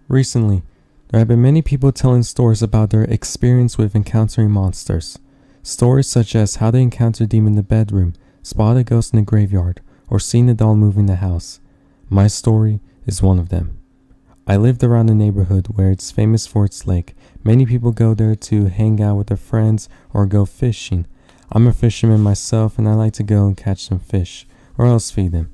Recently, there have been many people telling stories about their experience with encountering monsters. Stories such as how they encountered a demon in the bedroom, spotted a ghost in the graveyard, or seen a doll moving the house. My story is one of them. I lived around a neighborhood where it's famous for its lake. Many people go there to hang out with their friends or go fishing. I'm a fisherman myself and I like to go and catch some fish, or else feed them.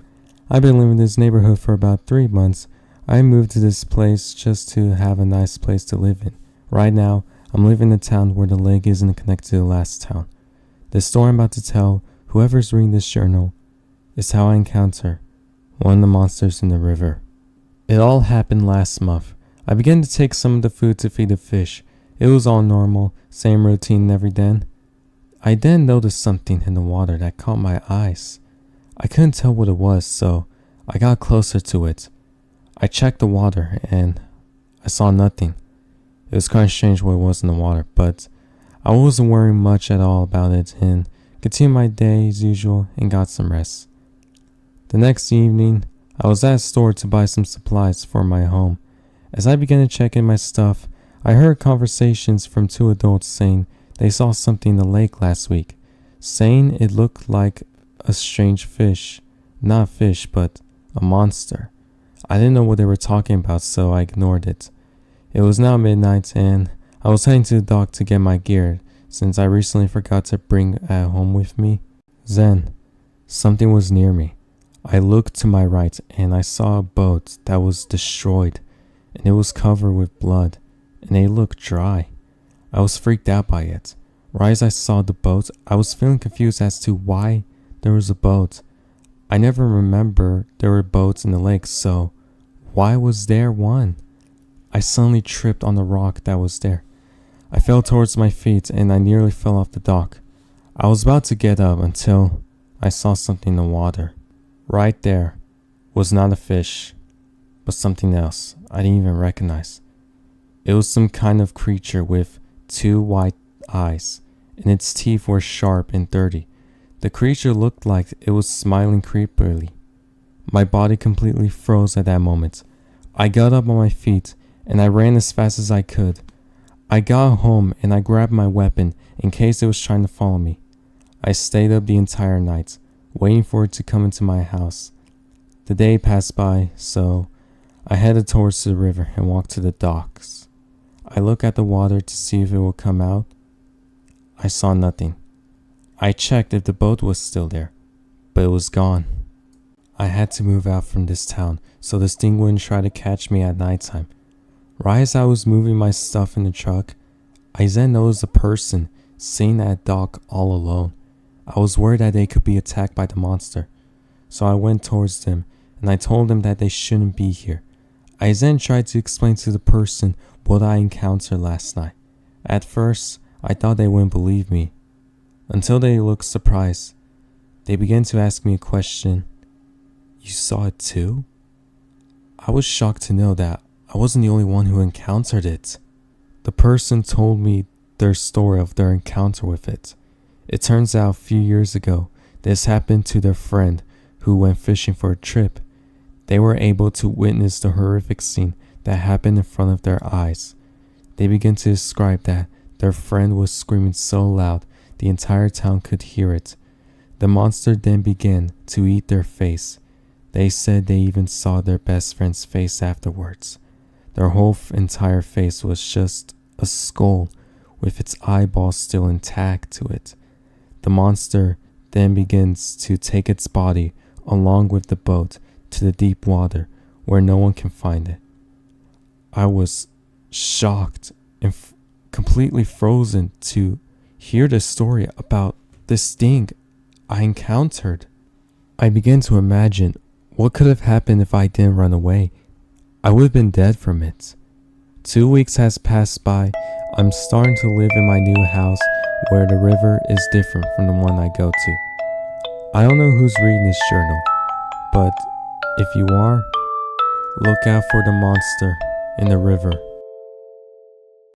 I've been living in this neighborhood for about 3 months. I moved to this place just to have a nice place to live in. Right now, I'm living in a town where the lake isn't connected to the last town. The story I'm about to tell, whoever's reading this journal, is how I encounter one of the monsters in the river. It all happened last month. I began to take some of the food to feed the fish. It was all normal, same routine every day. I then noticed something in the water that caught my eyes. I couldn't tell what it was, so I got closer to it. I checked the water and I saw nothing. It was kind of strange what was in the water, but I wasn't worrying much at all about it and continued my day as usual and got some rest. The next evening, I was at a store to buy some supplies for my home. As I began to check in my stuff, I heard conversations from 2 adults saying they saw something in the lake last week, saying it looked like a strange fish. Not a fish, but a monster. I didn't know what they were talking about, so I ignored it. It was now midnight and I was heading to the dock to get my gear since I recently forgot to bring it home with me. Then, something was near me. I looked to my right and I saw a boat that was destroyed and it was covered with blood and it looked dry. I was freaked out by it. Right as I saw the boat, I was feeling confused as to why there was a boat. I never remember there were boats in the lake, so why was there one? I suddenly tripped on the rock that was there. I fell towards my feet and I nearly fell off the dock. I was about to get up until I saw something in the water. Right there was not a fish, but something else I didn't even recognize. It was some kind of creature with 2 white eyes, and its teeth were sharp and dirty. The creature looked like it was smiling creepily. My body completely froze at that moment. I got up on my feet and I ran as fast as I could. I got home and I grabbed my weapon in case it was trying to follow me. I stayed up the entire night, waiting for it to come into my house. The day passed by, so I headed towards the river and walked to the docks. I looked at the water to see if it would come out. I saw nothing. I checked if the boat was still there, but it was gone. I had to move out from this town so this thing wouldn't try to catch me at nighttime. Right as I was moving my stuff in the truck, I then noticed a person sitting at a dock all alone. I was worried that they could be attacked by the monster, so I went towards them and I told them that they shouldn't be here. I then tried to explain to the person what I encountered last night. At first, I thought they wouldn't believe me, until they looked surprised. They began to ask me a question. You saw it too? I was shocked to know that I wasn't the only one who encountered it. The person told me their story of their encounter with it. It turns out a few years ago, this happened to their friend who went fishing for a trip. They were able to witness the horrific scene that happened in front of their eyes. They began to describe that their friend was screaming so loud the entire town could hear it. The monster then began to eat their face. They said they even saw their best friend's face afterwards. Their whole entire face was just a skull with its eyeballs still intact to it. The monster then begins to take its body along with the boat to the deep water where no one can find it. I was shocked and completely frozen to hear the story about this thing I encountered. I began to imagine what could have happened if I didn't run away. I would have been dead from it. 2 weeks has passed by. I'm starting to live in my new house where the river is different from the one I go to. I don't know who's reading this journal, but if you are, look out for the monster in the river.